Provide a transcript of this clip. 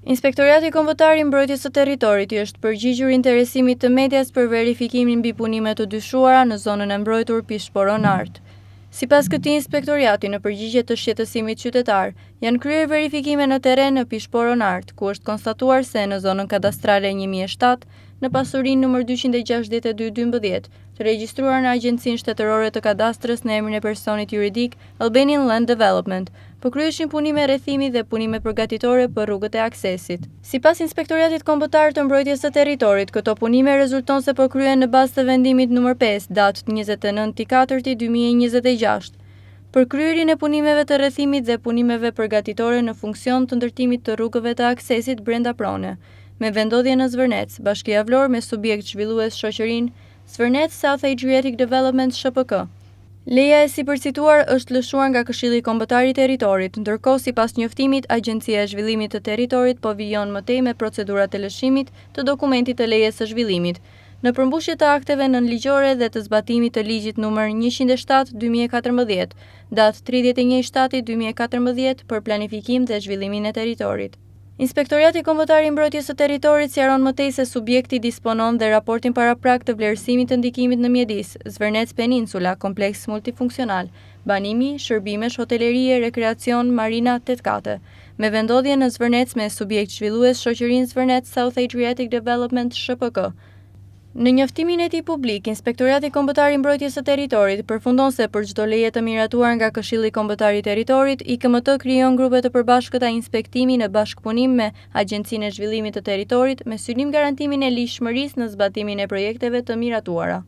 Inspektorati Kombëtar i Mbrojtjes së Territorit i është përgjigjur interesimit të medias për verifikimin mbi punime të dyshuara në zonën e mbrojtur Pishporo-Nart. Sipas këtij inspektoriati, në përgjigje të shqetësimit qytetar, janë kryer verifikime në terren në Pishporo-Nart, ku është konstatuar se në zonën kadastrale 1007, në pasurinë nr. 262-12, të regjistruar në Agjencinë Shtetërore të Kadastrës në emrin e personit juridik Albanian Land Development, po kryeshin punime rrethimi dhe punime përgatitore për rrugët e aksesit. Sipas Inspektoratit Kombëtar të Mbrojtjes së Territorit, këto punime rezulton se po kryen në bazë të vendimit nr. 5, datë 29/4/2026, për kryerjen e punimeve të rrethimit dhe punimeve përgatitore në funksion të ndërtimit të rrugëve të aksesit brenda prone, me vendodhje në Zvërnec, Bashkia Vlorë me subjekt zhvillues shoqërinë Zvërnec South Adriatic Development SHPK. Leja e sipërcituar është lëshuar nga Këshilli Kombëtar i Territorit, ndërkohë sipas njoftimit, Agjencia e Zhvillimit të Territorit po vijon mëtej me procedurat e lëshimit të dokumentit të lejes së zhvillimit, në përmbushje të akteve nënligjore dhe të zbatimit të ligjit nr. 107/2014, datë 31/7/2014 për planifikim dhe zhvillimin e territorit. Inspektorati Kombëtar i Mbrojtjes së Territorit sqaron mëtej se subjekti disponon dhe raportin paraprak të vlerësimit të ndikimit në mjedis, Zvërnec Peninsula, kompleks multifunksional, banimi, shërbimesh, hotelerie, rekreacion, marina, 8 kate, me vendodhje në Zvërnec me subjekt zhvillues shoqërinë Zvërnec South Adriatic Development SHPK. Në njoftimin e tij publik, Inspektorati Kombëtar i Mbrojtjes së Territorit përfundon se për çdo leje të miratuar nga Këshilli Kombëtar i Territorit, IKMT krijon grupe të përbashkëta inspektimi në bashkëpunim me Agjencinë e Zhvillimit të Territorit me synim garantimin e ligjshmërisë në zbatimin e projekteve të miratuara.